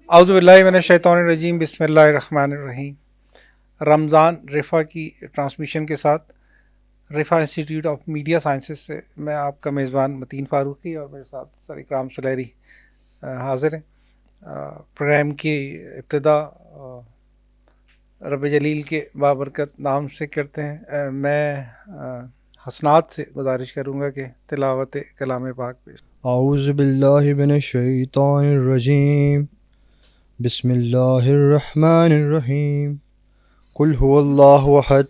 اعوذ باللہ من الشیطان الرجیم، بسم اللہ الرحمن الرحیم۔ رمضان رفا کی ٹرانسمیشن کے ساتھ رفا انسٹیٹیوٹ آف میڈیا سائنسز سے میں آپ کا میزبان متین فاروقی اور میرے ساتھ سر اکرام سلیری حاضر ہیں۔ پروگرام کی ابتدا رب جلیل کے بابرکت نام سے کرتے ہیں۔ میں حسنات سے گزارش کروں گا کہ تلاوت کلام پاک پیش۔ اعوذ باللہ من الشیطان الرجیم، بسم اللہ الرحمن الرحیم۔ قل هو اللہ احد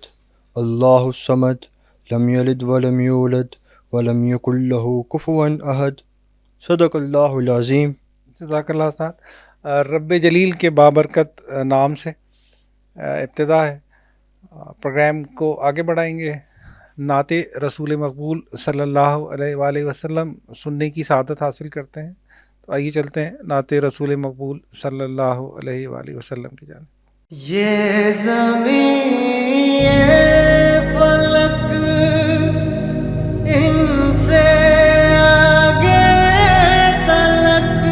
اللہ الصمد لم یلد ولم یولد ولم یکن لہ کفوا احد، صدق اللہ العظیم۔ جزاک اللہ استاد۔ رب جلیل کے بابرکت نام سے ابتدا ہے۔ پروگرام کو آگے بڑھائیں گے۔ نعت رسول مقبول صلی اللہ علیہ وآلہ وسلم سننے کی سعادت حاصل کرتے ہیں، تو آئیے چلتے ہیں نعت رسول مقبول صلی اللہ علیہ وآلہ وسلم کی جانب۔ یہ زمین یہ فلک ان سے آگے تلک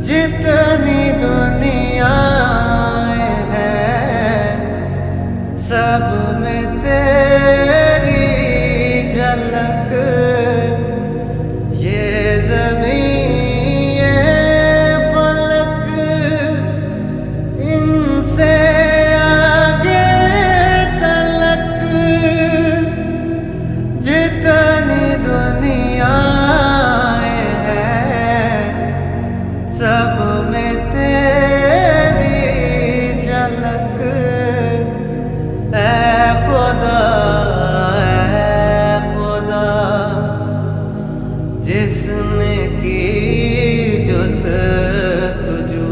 جتنی دنیا ہے سب میں تیری جھلک۔ یہ زمین یہ فلک ان سے آگے تلک جتنی دنیا ہے سب میں تیری جھلک۔ اے خدا جس نے کی جستجو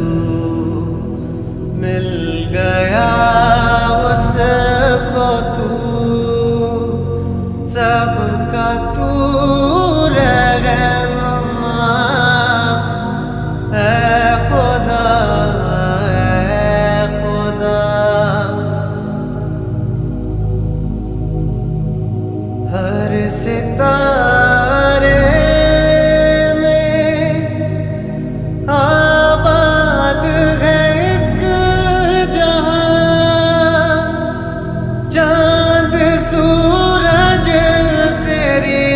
مل گیا اس کو تو، سب کا تو رہنما۔ اے خدا ہر ستارے میں آباد ہے ایک جہاں، چاند سورج تیری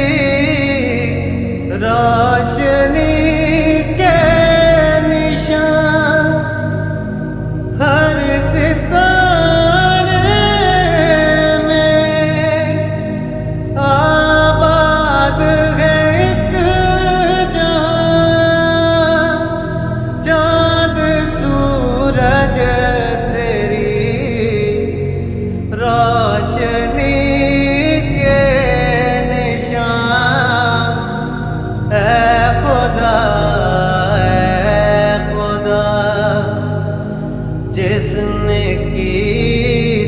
روشنی کے نشان۔ ہر ستارے میں آباد ہے ایک جہاں، چاند سورج تیری روشنی کے نشان۔ اے خدا جس نے کی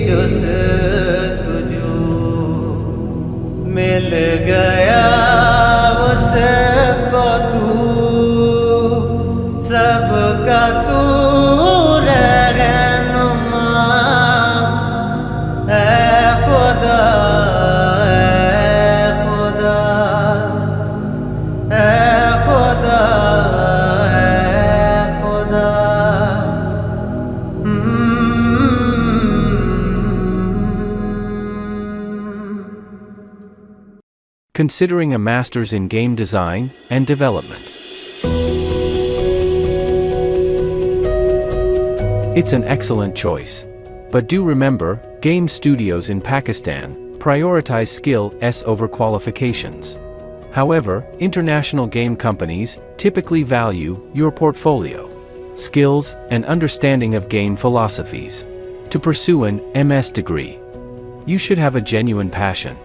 جستجو مل گیا اس کو تو، سب کا تو رہنما۔ اے خدا اے خدا Considering a master's in game design and development. It's an excellent choice. But do remember, game studios in Pakistan prioritize skill over qualifications. However, international game companies typically value your portfolio, skills, and understanding of game philosophies. To pursue an MS degree, you should have a genuine passion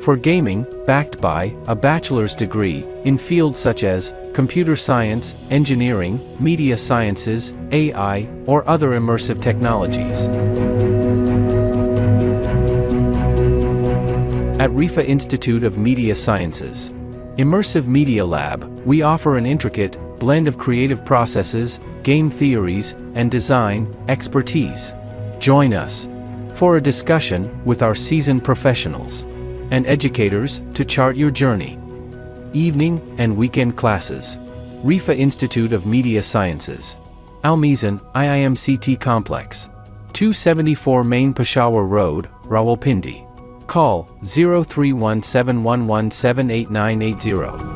for gaming, backed by a bachelor's degree in fields such as computer science, engineering, media sciences, AI, or other immersive technologies. At Rifa Institute of Media Sciences, Immersive Media Lab, we offer an intricate blend of creative processes, game theories, and design expertise. Join us for a discussion with our seasoned professionals and educators to chart your journey. Evening and weekend classes. Rifa Institute of Media Sciences. Al Mizan, IIMCT Complex. 274 Main Peshawar Road, Rawalpindi. Call 031711788980.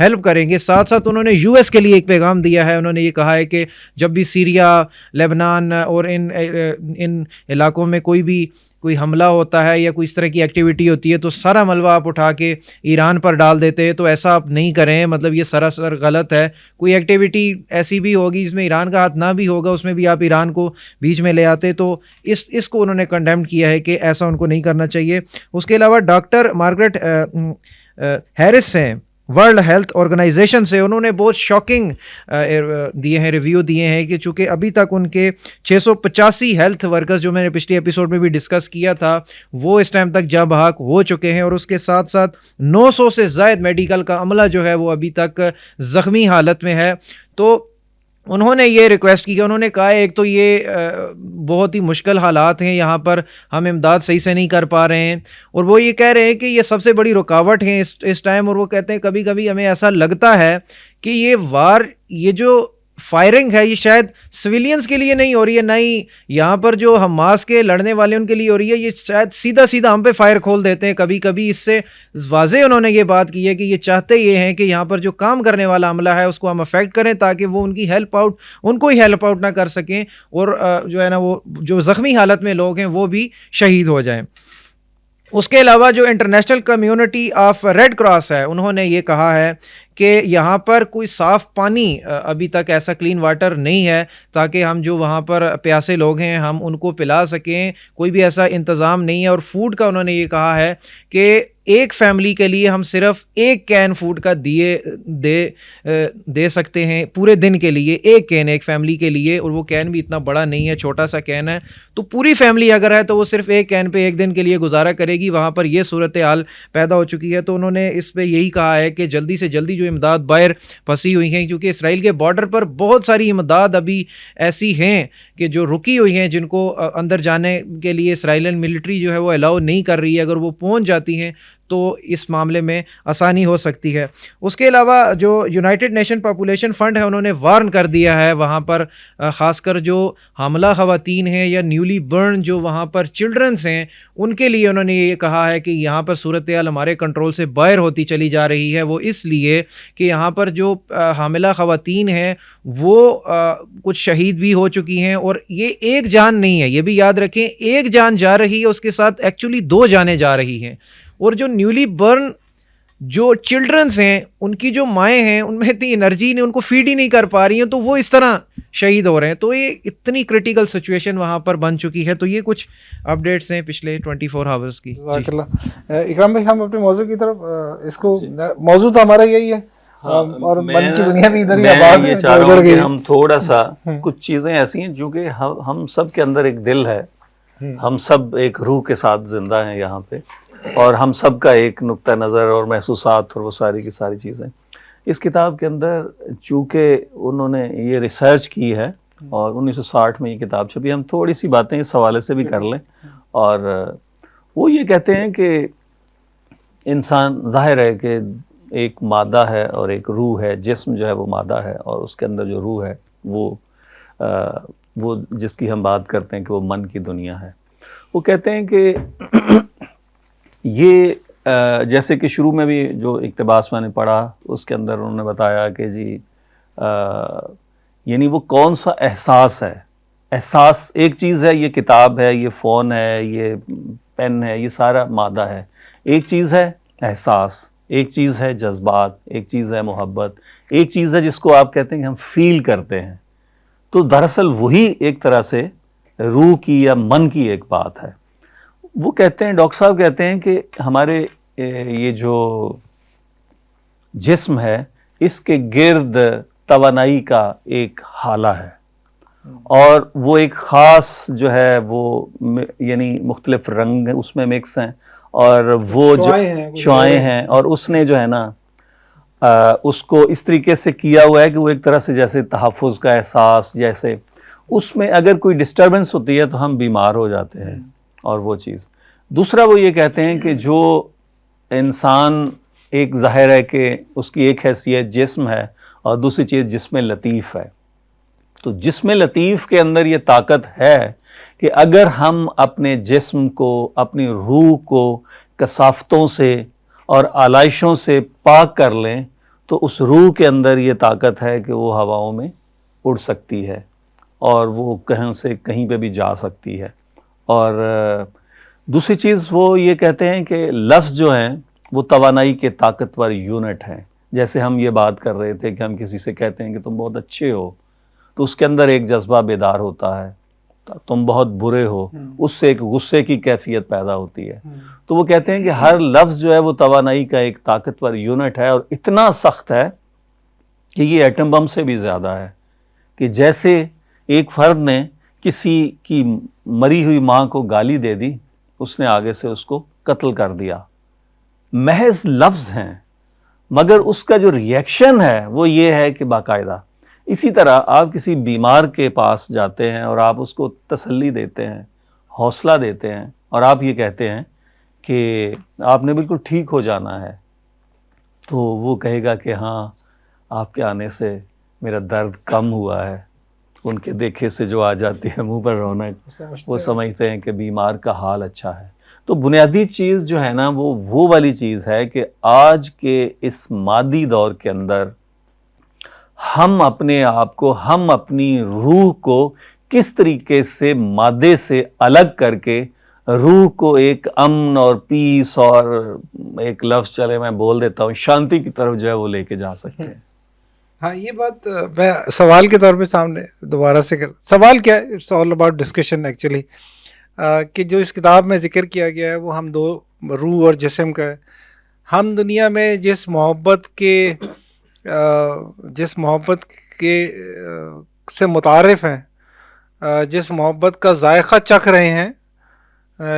Help کریں گے. ساتھ ساتھ انہوں نے US کے لیے ایک پیغام دیا ہے. انہوں نے یہ کہا ہے کہ جب بھی سیریا, لیبنان اور ان علاقوں میں کوئی حملہ ہوتا ہے یا کوئی اس طرح کی ایکٹیویٹی ہوتی ہے تو سارا ملبہ آپ اٹھا کے ایران پر ڈال دیتے ہیں, تو ایسا آپ نہیں کریں. مطلب یہ سراسر غلط ہے. کوئی ایکٹیویٹی ایسی بھی ہوگی جس میں ایران کا ہاتھ نہ بھی ہوگا, اس میں بھی آپ ایران کو بیچ میں لے آتے, تو اس کو انہوں نے کنڈیمڈ کیا ہے کہ ایسا ان کو نہیں کرنا چاہیے. اس کے علاوہ ڈاکٹر مارگریٹ ہیرس ہیں ورلڈ ہیلتھ آرگنائزیشن سے, انہوں نے بہت شاکنگ دیے ہیں, ریویو دیے ہیں کہ چونکہ ابھی تک ان کے 685 ہیلتھ ورکرز, جو میں نے پچھلی ایپیسوڈ میں بھی ڈسکس کیا تھا, وہ اس ٹائم تک جاں بحق ہو چکے ہیں, اور اس کے ساتھ ساتھ 900 سے زائد میڈیکل کا عملہ جو ہے وہ ابھی تک زخمی حالت میں ہے. تو انہوں نے یہ ریکویسٹ کی کہ انہوں نے کہا ایک تو یہ بہت ہی مشکل حالات ہیں یہاں پر, ہم امداد صحیح سے نہیں کر پا رہے ہیں, اور وہ یہ کہہ رہے ہیں کہ یہ سب سے بڑی رکاوٹ ہیں اس ٹائم. اور وہ کہتے ہیں کبھی کبھی ہمیں ایسا لگتا ہے کہ یہ جو فائرنگ ہے یہ شاید سویلینز کے لیے نہیں ہو رہی ہے, نہ ہی یہاں پر جو حماس کے لڑنے والے ان کے لیے ہو رہی ہے, یہ شاید سیدھا ہم پہ فائر کھول دیتے ہیں کبھی کبھی. اس سے واضح انہوں نے یہ بات کی ہے کہ یہ چاہتے یہ ہیں کہ یہاں پر جو کام کرنے والا عملہ ہے اس کو ہم افیکٹ کریں تاکہ وہ ان کو ہی ہیلپ آؤٹ نہ کر سکیں, اور جو ہے نا وہ جو زخمی حالت میں لوگ ہیں وہ بھی شہید ہو جائیں. اس کے علاوہ جو international community of Red Cross ہے, انہوں نے یہ کہا ہے کہ یہاں پر کوئی صاف پانی ابھی تک ایسا کلین واٹر نہیں ہے تاکہ ہم جو وہاں پر پیاسے لوگ ہیں ہم ان کو پلا سکیں, کوئی بھی ایسا انتظام نہیں ہے. اور فوڈ کا انہوں نے یہ کہا ہے کہ ایک فیملی کے لیے ہم صرف ایک کین فوڈ کا دے سکتے ہیں پورے دن کے لیے, ایک کین ایک فیملی کے لیے, اور وہ کین بھی اتنا بڑا نہیں ہے, چھوٹا سا کین ہے. تو پوری فیملی اگر ہے تو وہ صرف ایک کین پہ ایک دن کے لیے گزارا کرے گی. وہاں پر یہ صورتحال پیدا ہو چکی ہے. تو انہوں نے اس پہ یہی کہا ہے کہ جلدی سے جلدی جو امداد باہر پھنسی ہوئی ہیں, کیونکہ اسرائیل کے بارڈر پر بہت ساری امداد ابھی ایسی ہیں کہ جو رکی ہوئی ہیں, جن کو اندر جانے کے لیے اسرائیلین ملٹری جو ہے وہ الاؤ نہیں کر رہی ہے. اگر وہ پہنچ جاتی ہیں تو اس معاملے میں آسانی ہو سکتی ہے. اس کے علاوہ جو یونائٹڈ نیشن پاپولیشن فنڈ ہے, انہوں نے وارن کر دیا ہے وہاں پر خاص کر جو حاملہ خواتین ہیں یا نیولی برن جو وہاں پر چلڈرنس ہیں, ان کے لیے انہوں نے یہ کہا ہے کہ یہاں پر صورتحال ہمارے کنٹرول سے باہر ہوتی چلی جا رہی ہے. وہ اس لیے کہ یہاں پر جو حاملہ خواتین ہیں وہ کچھ شہید بھی ہو چکی ہیں, اور یہ ایک جان نہیں ہے, یہ بھی یاد رکھیں, ایک جان جا رہی ہے, اس کے ساتھ ایکچولی 2 جانیں جا رہی ہیں. اور جو نیولی برن جو چلڈرنس ہیں, ان کی جو مائیں ہیں ان میں اتنی انرجی نہیں, ان کو فیڈ ہی نہیں کر پا رہی ہیں, تو وہ اس طرح شہید ہو رہے ہیں. تو یہ اتنی کرٹیکل سچویشن وہاں پر بن چکی ہے. تو یہ کچھ اپڈیٹس ہیں پچھلے 24 آورس کی. جزاک اللہ. اکرام بھائی, ہم اپنے موضوع کی طرف اس کو, موضوع تو ہمارا یہی ہے اور من کی دنیا بھی ادھر ہی آباد ہے, چاہ رہا ہوں کہ ہم تھوڑا سا کچھ چیزیں ایسی ہیں جو کہ ہم سب کے اندر ایک دل ہے, ہم سب ایک روح کے ساتھ زندہ ہیں یہاں پہ, اور ہم سب کا ایک نقطہ نظر اور محسوسات اور وہ ساری کی ساری چیزیں اس کتاب کے اندر, چونکہ انہوں نے یہ ریسرچ کی ہے اور 1960 میں یہ کتاب چھپی. ہم تھوڑی سی باتیں اس حوالے سے بھی کر لیں. اور وہ یہ کہتے ہیں کہ انسان ظاہر ہے کہ ایک مادہ ہے اور ایک روح ہے, جسم جو ہے وہ مادہ ہے, اور اس کے اندر جو روح ہے وہ جس کی ہم بات کرتے ہیں کہ وہ من کی دنیا ہے. وہ کہتے ہیں کہ یہ جیسے کہ شروع میں بھی جو اقتباس میں نے پڑھا اس کے اندر انہوں نے بتایا کہ جی یعنی وہ کون سا احساس ہے. احساس ایک چیز ہے, یہ کتاب ہے, یہ فون ہے, یہ پین ہے, یہ سارا مادہ ہے. ایک چیز ہے احساس, ایک چیز ہے جذبات, ایک چیز ہے محبت, ایک چیز ہے جس کو آپ کہتے ہیں کہ ہم فیل کرتے ہیں. تو دراصل وہی ایک طرح سے روح کی یا من کی ایک بات ہے. وہ کہتے ہیں, ڈاکٹر صاحب کہتے ہیں کہ ہمارے یہ جو جسم ہے اس کے گرد توانائی کا ایک حالہ ہے, اور وہ ایک خاص جو ہے وہ یعنی مختلف رنگ اس میں مکس ہیں, اور وہ جو شعائیں ہیں, اور اس نے جو ہے نا اس کو اس طریقے سے کیا ہوا ہے کہ وہ ایک طرح سے جیسے تحفظ کا احساس, جیسے اس میں اگر کوئی ڈسٹربنس ہوتی ہے تو ہم بیمار ہو جاتے ہیں, اور وہ چیز. دوسرا وہ یہ کہتے ہیں کہ جو انسان ایک ظاہر ہے کہ اس کی ایک حیثیت جسم ہے اور دوسری چیز جسم لطیف ہے. تو جسم لطیف کے اندر یہ طاقت ہے کہ اگر ہم اپنے جسم کو, اپنی روح کو کثافتوں سے اور آلائشوں سے پاک کر لیں تو اس روح کے اندر یہ طاقت ہے کہ وہ ہواؤں میں اڑ سکتی ہے اور وہ کہیں سے کہیں پہ بھی جا سکتی ہے. اور دوسری چیز وہ یہ کہتے ہیں کہ لفظ جو ہیں وہ توانائی کے طاقتور یونٹ ہیں. جیسے ہم یہ بات کر رہے تھے کہ ہم کسی سے کہتے ہیں کہ تم بہت اچھے ہو تو اس کے اندر ایک جذبہ بیدار ہوتا ہے. تم بہت برے ہو اس سے ایک غصے کی کیفیت پیدا ہوتی ہے. تو وہ کہتے ہیں کہ ہر لفظ جو ہے وہ توانائی کا ایک طاقتور یونٹ ہے اور اتنا سخت ہے کہ یہ ایٹم بم سے بھی زیادہ ہے. کہ جیسے ایک فرد نے کسی کی مری ہوئی ماں کو گالی دے دی, اس نے آگے سے اس کو قتل کر دیا. محض لفظ ہیں مگر اس کا جو ریئیکشن ہے وہ یہ ہے کہ باقاعدہ. اسی طرح آپ کسی بیمار کے پاس جاتے ہیں اور آپ اس کو تسلی دیتے ہیں, حوصلہ دیتے ہیں اور آپ یہ کہتے ہیں کہ آپ نے بالکل ٹھیک ہو جانا ہے, تو وہ کہے گا کہ ہاں آپ کے آنے سے میرا درد کم ہوا ہے. ان کے دیکھے سے جو آ جاتی ہے منہ پر رونق, وہ سمجھتے ہیں کہ بیمار کا حال اچھا ہے. تو بنیادی چیز جو ہے نا وہ والی چیز ہے کہ آج کے اس مادی دور کے اندر ہم اپنے آپ کو, ہم اپنی روح کو کس طریقے سے مادے سے الگ کر کے روح کو ایک امن اور پیس اور ایک لفظ چلے میں بول دیتا ہوں شانتی کی طرف جو ہے وہ لے کے جا سکتے ہیں. ہاں یہ بات میں سوال کے طور پہ سامنے دوبارہ سے سوال کیا ہے, it's all about discussion actually, کہ جو اس کتاب میں ذکر کیا گیا ہے وہ ہم دو روح اور جسم کا ہے. ہم دنیا میں جس محبت کے سے متعارف ہیں, جس محبت کا ذائقہ چکھ رہے ہیں,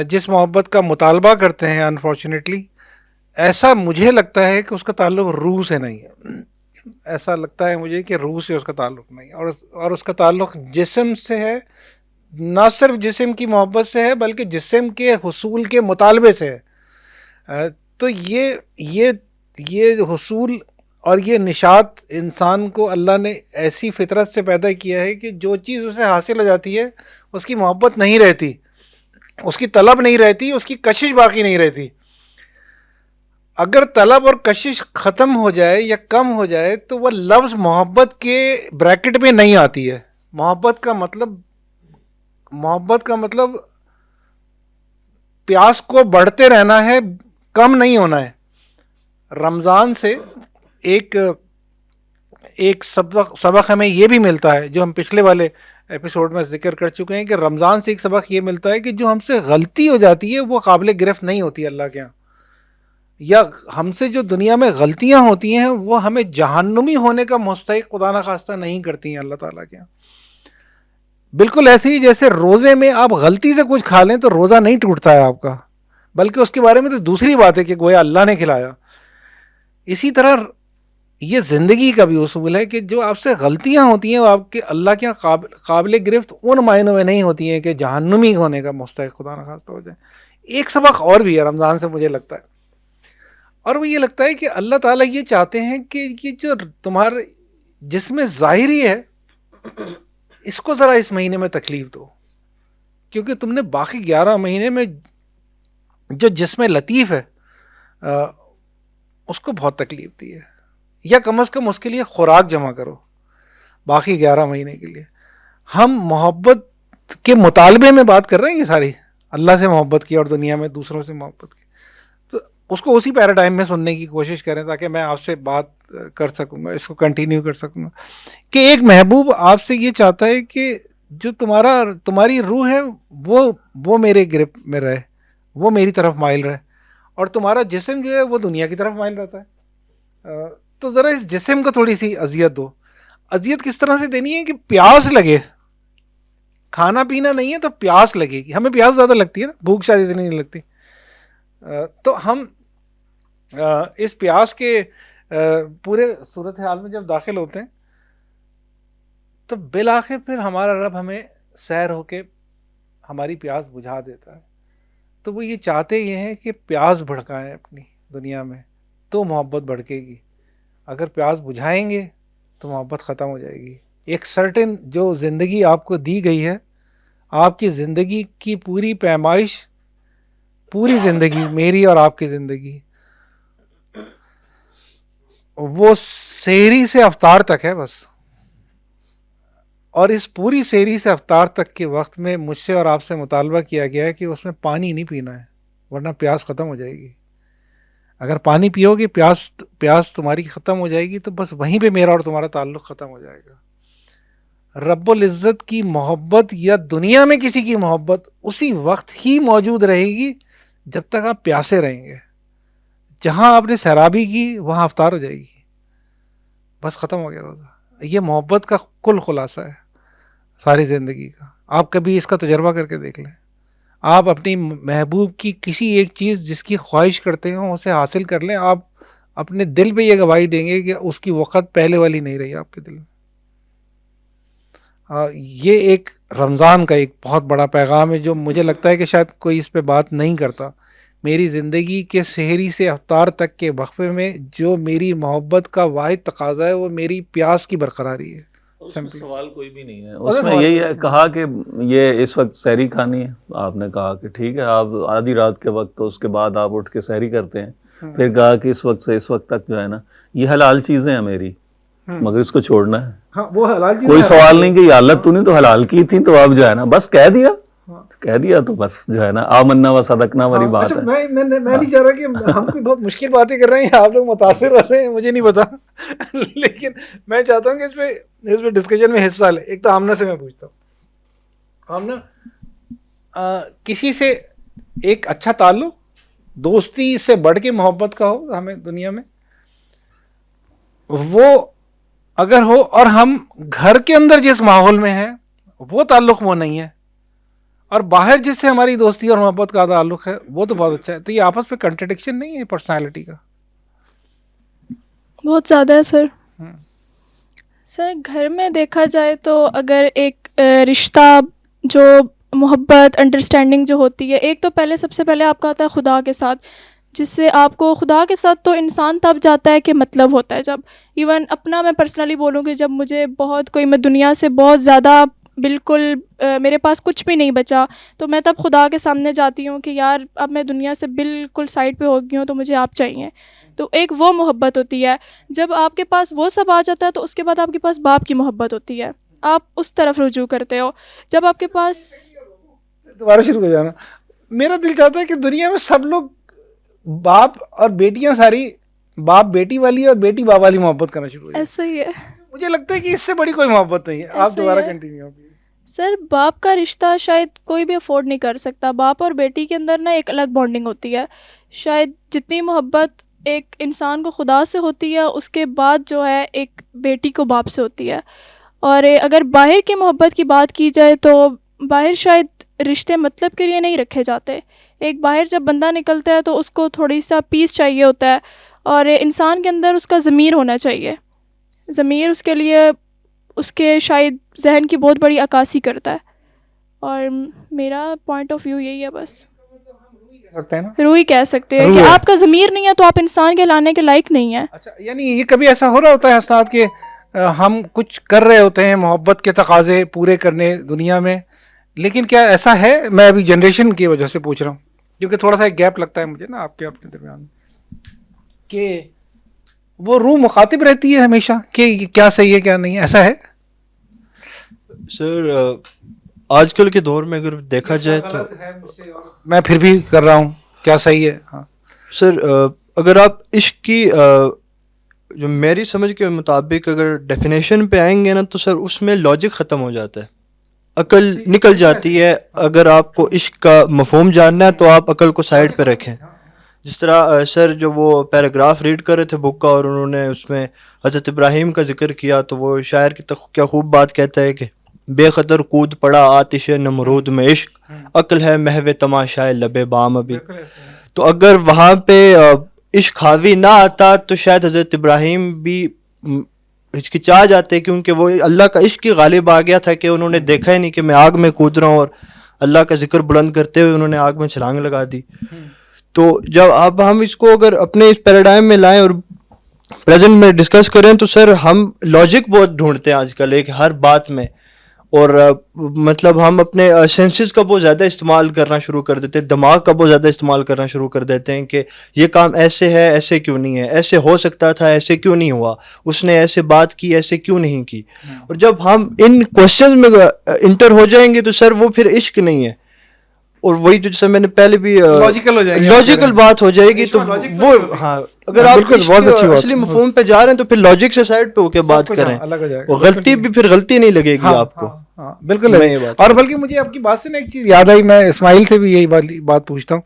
جس محبت کا مطالبہ کرتے ہیں, انفارچونیٹلی ایسا مجھے لگتا ہے کہ اس کا تعلق روح سے نہیں ہے. ایسا لگتا ہے مجھے کہ روح سے اس کا تعلق نہیں ہے, اور اس کا تعلق جسم سے ہے. نہ صرف جسم کی محبت سے ہے بلکہ جسم کے حصول کے مطالبے سے ہے. تو یہ حصول اور یہ نشاط انسان کو اللہ نے ایسی فطرت سے پیدا کیا ہے کہ جو چیز اسے حاصل ہو جاتی ہے اس کی محبت نہیں رہتی, اس کی طلب نہیں رہتی, اس کی کشش باقی نہیں رہتی. اگر طلب اور کشش ختم ہو جائے یا کم ہو جائے تو وہ لفظ محبت کے بریکٹ میں نہیں آتی ہے. محبت کا مطلب پیاس کو بڑھتے رہنا ہے, کم نہیں ہونا ہے. رمضان سے ایک سبق ہمیں یہ بھی ملتا ہے جو ہم پچھلے والے ایپیسوڈ میں ذکر کر چکے ہیں کہ رمضان سے ایک سبق یہ ملتا ہے کہ جو ہم سے غلطی ہو جاتی ہے وہ قابل گرفت نہیں ہوتی اللہ کے ہاں, یا ہم سے جو دنیا میں غلطیاں ہوتی ہیں وہ ہمیں جہنمی ہونے کا مستحق خدا نخواستہ نہیں کرتی ہیں اللہ تعالیٰ کے ہاں. بالکل ایسے ہی جیسے روزے میں آپ غلطی سے کچھ کھا لیں تو روزہ نہیں ٹوٹتا ہے آپ کا, بلکہ اس کے بارے میں تو دوسری بات ہے کہ گویا اللہ نے کھلایا. اسی طرح یہ زندگی کا بھی اصول ہے کہ جو آپ سے غلطیاں ہوتی ہیں وہ آپ کے اللہ کے قابل گرفت ان معنوں میں نہیں ہوتی ہیں کہ جہنمی ہونے کا مستحق خدا نخواستہ ہو جائے. ایک سبق اور بھی ہے رمضان سے مجھے لگتا ہے, اور وہ یہ لگتا ہے کہ اللہ تعالیٰ یہ چاہتے ہیں کہ یہ جو تمہارے جسم ظاہری ہے اس کو ذرا اس مہینے میں تکلیف دو, کیونکہ تم نے باقی 11 مہینے میں جو جسم لطیف ہے اس کو بہت تکلیف دی ہے. یا کم از کم اس کے لیے خوراک جمع کرو باقی 11 مہینے کے لیے. ہم محبت کے مطالبے میں بات کر رہے ہیں یہ ساری, اللہ سے محبت کی اور دنیا میں دوسروں سے محبت کی, تو اس کو اسی پیراڈائم میں سننے کی کوشش کریں تاکہ میں آپ سے بات کر سکوں گا, اس کو کنٹینیو کر سکوں گا. کہ ایک محبوب آپ سے یہ چاہتا ہے کہ جو تمہاری روح ہے وہ میرے گرپ میں رہے, وہ میری طرف مائل رہے, اور تمہارا جسم جو ہے وہ دنیا کی طرف مائل رہتا ہے. تو ذرا اس جسم کو تھوڑی سی اذیت دو. اذیت کس طرح سے دینی ہے کہ پیاس لگے, کھانا پینا نہیں ہے تو پیاس لگے گی. ہمیں پیاس زیادہ لگتی ہے نا, بھوک شاید اتنی نہیں لگتی. تو ہم اس پیاس کے پورے صورتحال میں جب داخل ہوتے ہیں تو بالآخر پھر ہمارا رب ہمیں سیر ہو کے ہماری پیاس بجھا دیتا ہے. تو وہ یہ چاہتے یہ ہیں کہ پیاس بھڑکائیں اپنی دنیا میں تو محبت بھڑکے گی. اگر پیاس بجھائیں گے تو محبت ختم ہو جائے گی. ایک سرٹن جو زندگی آپ کو دی گئی ہے, آپ کی زندگی کی پوری پیمائش, پوری زندگی میری اور آپ کی زندگی وہ سحری سے افطار تک ہے بس. اور اس پوری سحری سے افطار تک کے وقت میں مجھ سے اور آپ سے مطالبہ کیا گیا ہے کہ اس میں پانی نہیں پینا ہے ورنہ پیاس ختم ہو جائے گی. اگر پانی پیو گے پیاس تمہاری ختم ہو جائے گی تو بس وہیں پہ میرا اور تمہارا تعلق ختم ہو جائے گا. رب العزت کی محبت یا دنیا میں کسی کی محبت اسی وقت ہی موجود رہے گی جب تک آپ پیاسے رہیں گے. جہاں آپ نے سیرابی کی وہاں افطار ہو جائے گی, بس ختم ہو گیا روزہ. یہ محبت کا کل خلاصہ ہے ساری زندگی کا. آپ کبھی اس کا تجربہ کر کے دیکھ لیں. آپ اپنی محبوب کی کسی ایک چیز جس کی خواہش کرتے ہوں اسے حاصل کر لیں, آپ اپنے دل پہ یہ گواہی دیں گے کہ اس کی وقت پہلے والی نہیں رہی آپ کے دل میں. یہ ایک رمضان کا ایک بہت بڑا پیغام ہے جو مجھے لگتا ہے کہ شاید کوئی اس پہ بات نہیں کرتا. میری زندگی کے سحری سے افطار تک کے وقفے میں جو میری محبت کا واحد تقاضا ہے وہ میری پیاس کی برقراری ہے. اس میں سوال کوئی بھی نہیں ہے. اس میں یہی ہے کہا کہ یہ اس وقت سحری کھانی ہے, آپ نے کہا کہ ٹھیک ہے آپ آدھی رات کے وقت تو اس کے بعد آپ اٹھ کے سحری کرتے ہیں. پھر کہا کہ اس وقت سے اس وقت تک جو ہے نا یہ حلال چیزیں ہیں میری, مگر اس کو چھوڑنا ہے. وہ حلال چیز کوئی سوال نہیں کہ یا اللہ تو نے تو حلال کی تھی تو اب جو ہے نا بس کہہ دیا تو بس جو ہے نا آمنا و صدقنا والی بات ہے. میں نہیں چاہ رہا کہ ہم کوئی بہت مشکل باتیں کر رہے ہیں, آپ لوگ متاثر ہو رہے ہیں, مجھے نہیں پتا, لیکن میں چاہتا ہوں کہ اس پہ ڈسکشن میں حصہ لیں. ایک تو آمنہ سے میں پوچھتا ہوں, آمنہ کسی سے ایک اچھا تعلق دوستی سے بڑھ کے محبت کا ہو ہمیں دنیا میں, وہ اگر ہو اور ہم گھر کے اندر جس ماحول میں ہیں وہ تعلق وہ نہیں ہے, اور باہر جس سے ہماری دوستی اور محبت کا تعلق ہے وہ تو بہت اچھا ہے, تو یہ آپس میں کنٹرڈکشن نہیں ہے پرسنالٹی کا؟ بہت زیادہ ہے سر. سر گھر میں دیکھا جائے تو اگر ایک رشتہ جو محبت انڈرسٹینڈنگ جو ہوتی ہے, ایک تو پہلے سب سے پہلے آپ کا آتا ہے خدا کے ساتھ, جس سے آپ کو خدا کے ساتھ تو انسان تب جاتا ہے کہ مطلب ہوتا ہے. جب ایون اپنا میں پرسنلی بولوں کہ جب مجھے بہت کوئی میں دنیا سے بہت زیادہ بالکل میرے پاس کچھ بھی نہیں بچا تو میں تب خدا کے سامنے جاتی ہوں کہ یار اب میں دنیا سے بالکل سائڈ پہ ہو گئی ہوں تو مجھے آپ چاہیے. تو ایک وہ محبت ہوتی ہے. جب آپ کے پاس وہ سب آ جاتا ہے تو اس کے بعد آپ کے پاس باپ کی محبت ہوتی ہے, آپ اس طرف رجوع کرتے ہو. جب آپ کے پاس دوبارہ شروع ہو جانا, میرا دل چاہتا ہے کہ دنیا میں سب لوگ باپ اور بیٹیاں ساری باپ بیٹی والی اور بیٹی باپ والی محبت کرنا شروع ہو جائے. ایسا ہی ہے. مجھے لگتا ہے کہ اس سے بڑی کوئی محبت نہیں ہے. آپ دوبارہ کنٹینیو. سر باپ کا رشتہ شاید کوئی بھی افورڈ نہیں کر سکتا. باپ اور بیٹی کے اندر نا ایک الگ بانڈنگ ہوتی ہے. شاید جتنی محبت ایک انسان کو خدا سے ہوتی ہے اس کے بعد جو ہے ایک بیٹی کو باپ سے ہوتی ہے. اور اگر باہر کی محبت کی بات کی جائے تو باہر شاید رشتے مطلب کے لیے نہیں رکھے جاتے. ایک باہر جب بندہ نکلتا ہے تو اس کو تھوڑی سا پیس چاہیے ہوتا ہے, اور انسان کے اندر اس کا ضمیر ہونا چاہیے. ضمیر اس کے لیے اس کے شاید ذہن کی بہت بڑی عکاسی کرتا ہے. اور میرا پوائنٹ آف ویو یہی ہے. بس روح کہہ سکتے ہیں کہ آپ کا ضمیر نہیں ہے تو آپ انسان کہلانے کے لائق نہیں ہیں. اچھا, یعنی یہ کبھی ایسا ہو رہا ہوتا ہے استاد کہ ہم کچھ کر رہے ہوتے ہیں محبت کے تقاضے پورے کرنے دنیا میں, لیکن کیا ایسا ہے, میں ابھی جنریشن کی وجہ سے پوچھ رہا ہوں کیونکہ تھوڑا سا ایک گیپ لگتا ہے مجھے نا آپ کے اپنے درمیان, کہ وہ روح مخاطب رہتی ہے ہمیشہ کہ کیا صحیح ہے کیا نہیں ہے, ایسا ہے؟ سر آج کل کے دور میں اگر دیکھا جائے تو میں پھر بھی کر رہا ہوں کیا صحیح ہے. ہاں سر اگر آپ عشق کی جو میری سمجھ کے مطابق اگر ڈیفینیشن پہ آئیں گے نا تو سر اس میں لاجک ختم ہو جاتا ہے, عقل نکل جاتی ہے. اگر آپ کو عشق کا مفہوم جاننا ہے تو آپ عقل کو سائڈ پہ رکھیں. جس طرح سر جو وہ پیراگراف ریڈ کر رہے تھے بک کا اور انہوں نے اس میں حضرت ابراہیم کا ذکر کیا تو وہ شاعر کی کیا خوب بات کہتا ہے کہ بے قدر کود پڑا آتش نمرود میں عشق, عقل ہے محو تماشائے لب بام ابھی. تو اگر وہاں پہ عشق حاوی نہ آتا تو شاید حضرت ابراہیم بھی ہچکچا جاتے, کیونکہ وہ اللہ کا عشق کی غالب آ گیا تھا کہ انہوں نے دیکھا ہی نہیں کہ میں آگ میں کود رہا ہوں, اور اللہ کا ذکر بلند کرتے ہوئے انہوں نے آگ میں چھلانگ لگا دی. تو جب اب ہم اس کو اگر اپنے اس پیراڈائم میں لائیں اور پریزنٹ میں ڈسکس کریں تو سر ہم لاجک بہت ڈھونڈتے ہیں آج کل ایک ہر بات میں, اور مطلب ہم اپنے سینسز کا بہت زیادہ استعمال کرنا شروع کر دیتے ہیں, دماغ کا بہت زیادہ استعمال کرنا شروع کر دیتے ہیں کہ یہ کام ایسے ہے, ایسے کیوں نہیں ہے, ایسے ہو سکتا تھا, ایسے کیوں نہیں ہوا, اس نے ایسے بات کی, ایسے کیوں نہیں کی. اور جب ہم ان کوشچنز میں انٹر ہو جائیں گے تو سر وہ پھر عشق نہیں ہے, اور وہی جو جیسے میں نے پہلے بھی لاجیکل ہو جائے گی, لاجیکل بات ہو جائے گی. تو وہ ہاں اگر آپ اصلی مفہوم پہ جا رہے ہیں تو پھر لاجک سے سائڈ پہ ہو کے بات کریں, غلطی بھی پھر غلطی نہیں لگے گی آپ کو. بالکل ہے. اور بلکہ مجھے آپ کی بات سے نا ایک چیز یاد آئی, میں اسماعیل سے بھی یہی بات پوچھتا ہوں.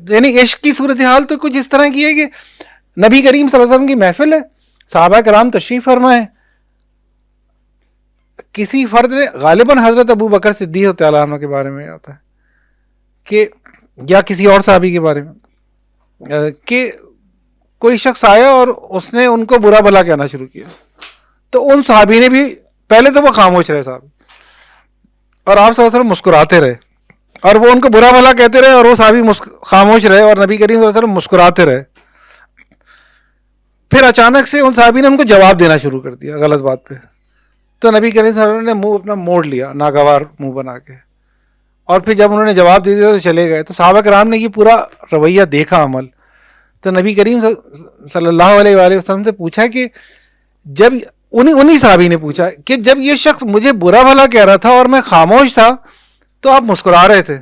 یعنی عشق کی صورتحال تو کچھ اس طرح کی ہے کہ نبی کریم صلی اللہ علیہ وسلم کی محفل ہے, صحابہ کرام تشریف فرما ہے, کسی فرد نے غالباً حضرت ابو بکر صدیق تعالیٰ عنہ کے بارے میں آتا ہے کہ یا کسی اور صحابی کے بارے میں کہ کوئی شخص آیا اور اس نے ان کو برا بھلا کہنا شروع کیا, تو ان صحابی نے بھی پہلے تو وہ خاموش رہے صاحب, اور آپ صلی اللہ علیہ وسلم مسکراتے رہے, اور وہ ان کو برا بھلا کہتے رہے اور وہ صحابی خاموش رہے, اور نبی کریم صلی اللہ علیہ وسلم مسکراتے رہے. پھر اچانک سے ان صحابی نے ان کو جواب دینا شروع کر دیا غلط بات پہ, تو نبی کریم صلی اللہ علیہ وسلم نے منہ اپنا موڑ لیا ناگوار منہ بنا کے, اور پھر جب انہوں نے جواب دے دیا تو چلے گئے. تو صحابہ کرام نے یہ پورا رویہ دیکھا عمل, تو نبی کریم صلی اللہ علیہ وآلہ وسلم سے پوچھا کہ جب انہی صحابی نے پوچھا کہ جب یہ شخص مجھے برا بھلا کہہ رہا تھا اور میں خاموش تھا تو آپ مسکرا رہے تھے,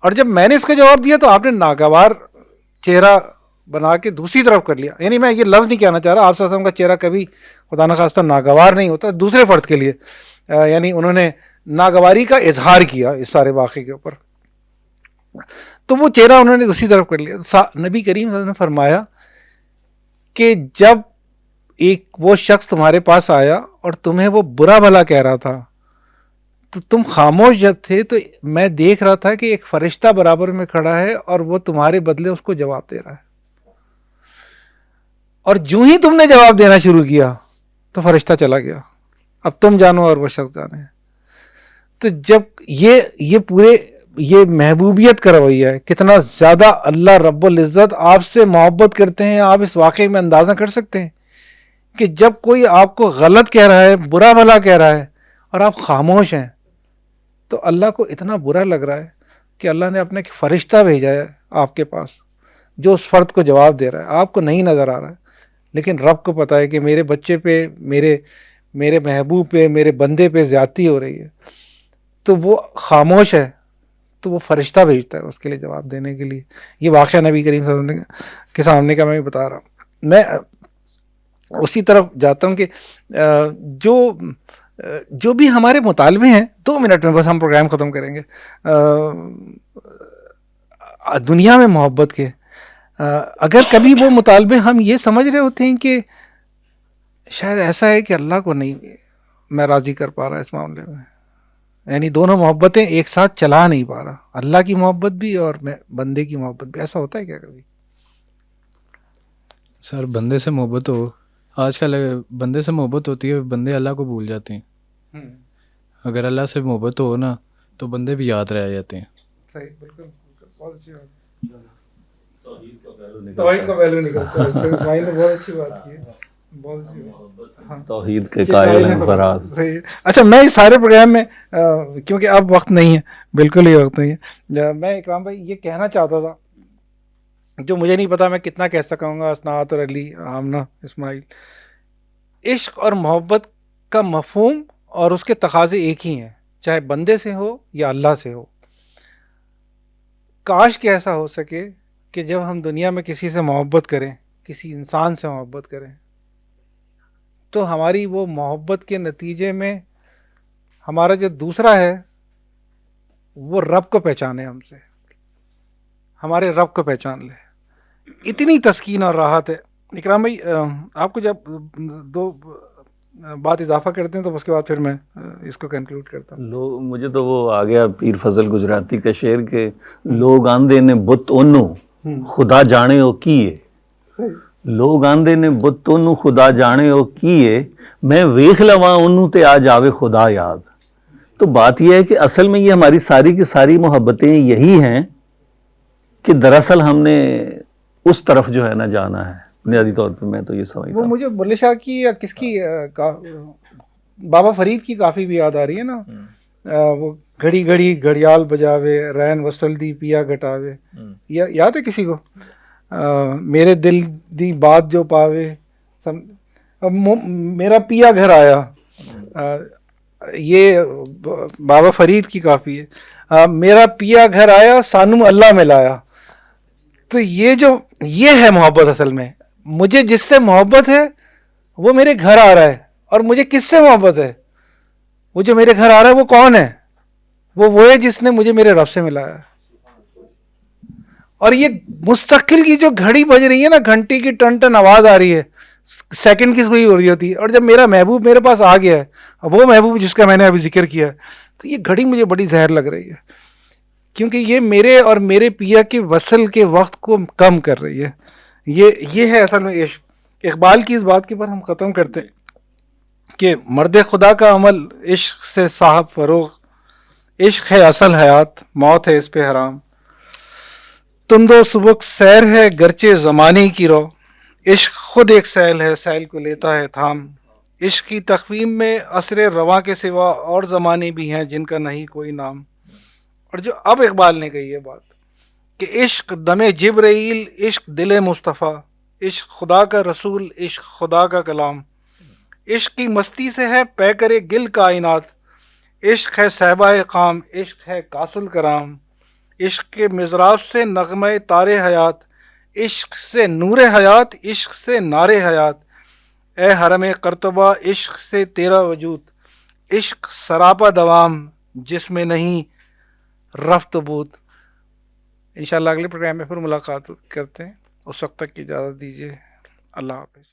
اور جب میں نے اس کا جواب دیا تو آپ نے ناگوار چہرہ بنا کے دوسری طرف کر لیا. یعنی میں یہ لفظ نہیں کہنا چاہ رہا, آپ صلی اللہ علیہ وسلم کا چہرہ کبھی خدا نخواستہ ناگوار نہیں ہوتا دوسرے فرد کے لیے, یعنی انہوں نے ناگواری کا اظہار کیا اس سارے واقعے کے اوپر, تو وہ چہرہ انہوں نے دوسری طرف کر لیا. نبی کریم صلی اللہ علیہ وسلم نے فرمایا کہ جب ایک وہ شخص تمہارے پاس آیا اور تمہیں وہ برا بھلا کہہ رہا تھا تو تم خاموش جب تھے تو میں دیکھ رہا تھا کہ ایک فرشتہ برابر میں کھڑا ہے اور وہ تمہارے بدلے اس کو جواب دے رہا ہے, اور جو ہی تم نے جواب دینا شروع کیا تو فرشتہ چلا گیا, اب تم جانو اور وہ شخص جانے. تو جب یہ پورے یہ محبوبیت کا رویہ ہے, کتنا زیادہ اللہ رب العزت آپ سے محبت کرتے ہیں, آپ اس واقعے میں اندازہ کر سکتے ہیں کہ جب کوئی آپ کو غلط کہہ رہا ہے, برا بھلا کہہ رہا ہے اور آپ خاموش ہیں, تو اللہ کو اتنا برا لگ رہا ہے کہ اللہ نے اپنا ایک فرشتہ بھیجا ہے آپ کے پاس جو اس فرد کو جواب دے رہا ہے. آپ کو نہیں نظر آ رہا ہے, لیکن رب کو پتہ ہے کہ میرے بچے پہ, میرے محبوب پہ, میرے بندے پہ زیادتی ہو رہی ہے, تو وہ خاموش ہے, تو وہ فرشتہ بھیجتا ہے اس کے لیے جواب دینے کے لیے. یہ واقعہ نبی کریم صلی اللہ علیہ وسلم کے سامنے کا میں بتا رہا ہوں. میں اسی طرف جاتا ہوں کہ جو بھی ہمارے مطالبے ہیں, 2 منٹ میں بس ہم پروگرام ختم کریں گے, دنیا میں محبت کے, اگر کبھی وہ مطالبے ہم یہ سمجھ رہے ہوتے ہیں کہ شاید ایسا ہے کہ اللہ کو نہیں میں راضی کر پا رہا اس معاملے میں, یعنی دونوں محبتیں ایک ساتھ چلا نہیں پا رہا, اللہ کی محبت بھی اور بندے کی محبت بھی, ایسا ہوتا ہے کیا کبھی؟ سر بندے سے محبت ہو, آج کل بندے سے محبت ہوتی ہے, بندے اللہ کو بھول جاتے ہیں. اگر اللہ سے محبت ہو نا تو بندے بھی یاد رہ جاتے ہیں. صحیح, بالکل بہت اچھی بات. توحید کا پہلو نکلتا ہے, اسماعیل نے بہت اچھی بات کی ہے, بہت اچھی بات. توحید کے قائل ہیں فراز. اچھا, میں اس سارے پروگرام میں کیونکہ اب وقت نہیں ہے, بالکل ہی وقت نہیں ہے, میں اکرام بھائی یہ کہنا چاہتا تھا جو مجھے نہیں پتا میں کتنا کہہ سکوں گا, اسناد اور علی, آمنہ, اسماعیل, عشق اور محبت کا مفہوم اور اس کے تقاضے ایک ہی ہیں, چاہے بندے سے ہو یا اللہ سے ہو. کاش کہ ایسا ہو سکے کہ جب ہم دنیا میں کسی سے محبت کریں, کسی انسان سے محبت کریں, تو ہماری وہ محبت کے نتیجے میں ہمارا جو دوسرا ہے وہ رب کو پہچانے, ہم سے ہمارے رب کو پہچان لے. اتنی تسکین اور راحت ہے. اکرام بھائی, آپ کو جب 2 بات اضافہ کرتے ہیں تو اس کے بعد پھر میں اس کو کنکلوڈ کرتا ہوں. مجھے تو وہ آ گیا پیر فضل گجراتی کا شعر کہ لوگ آندے نے بت اونوں خدا جانے او کیے, لوگ آندے نے بت اونوں خدا جانے او کیے, میں ویکھ لواں اونوں تے آ جاوے خدا یاد. تو بات یہ ہے کہ اصل میں یہ ہماری ساری کی ساری محبتیں یہی ہیں کہ دراصل ہم نے اس طرف جو ہے نا جانا ہے. بنیادی طور پہ میں تو یہ سمجھتا ہوں. وہ مجھے بلے شاہ کی یا کس کی بابا فرید کی کافی بھی یاد آ رہی ہے نا, وہ گھڑی گھڑی گھڑیال بجاوے رین وصل دی پیا گٹاوے, یاد ہے کسی کو؟ میرے دل دی بات جو پاوے, میرا پیا گھر آیا, یہ بابا فرید کی کافی ہے. میرا پیا گھر آیا سانو اللہ میں لایا. تو یہ ہے محبت اصل میں. مجھے جس سے محبت ہے وہ میرے گھر آ رہا ہے, اور مجھے کس سے محبت ہے؟ وہ جو میرے گھر آ رہا ہے وہ کون ہے؟ وہ ہے جس نے مجھے میرے رب سے ملایا. اور یہ مستقل کی جو گھڑی بج رہی ہے نا, گھنٹی کی ٹن ٹن آواز آ رہی ہے, سیکنڈ کی سوئی ہو رہی ہوتی ہے, اور جب میرا محبوب میرے پاس آ گیا ہے, وہ محبوب جس کا میں نے ابھی ذکر کیا, تو یہ گھڑی مجھے بڑی زہر لگ رہی ہے, کیونکہ یہ میرے اور میرے پیا کے وصل کے وقت کو کم کر رہی ہے. یہ ہے اصل میں عشق. اقبال کی اس بات کے پر ہم ختم کرتے ہیں کہ مرد خدا کا عمل عشق سے صاحب فروغ, عشق ہے اصل حیات, موت ہے اس پہ حرام. تند و سبک سیر ہے گرچہ زمانے کی رو, عشق خود ایک سیل ہے سیل کو لیتا ہے تھام. عشق کی تخویم میں عصر رواں کے سوا اور زمانے بھی ہیں جن کا نہیں کوئی نام. اور جو اب اقبال نے کہی ہے بات کہ عشق دم جبرائیل, عشق دل مصطفیٰ, عشق خدا کا رسول, عشق خدا کا کلام. عشق کی مستی سے ہے پے کرے گل کائنات, عشق ہے صحبہ قام, عشق ہے کاس الکرام. عشق کے مضراب سے نغمہ تار حیات, عشق سے نور حیات, عشق سے نار حیات. اے حرم قرطبہ عشق سے تیرا وجود, عشق سراپا دوام جس میں نہیں رفت بود. انشاءاللہ اگلے پروگرام میں پھر ملاقات کرتے ہیں, اس وقت تک کی اجازت دیجیے. اللہ حافظ.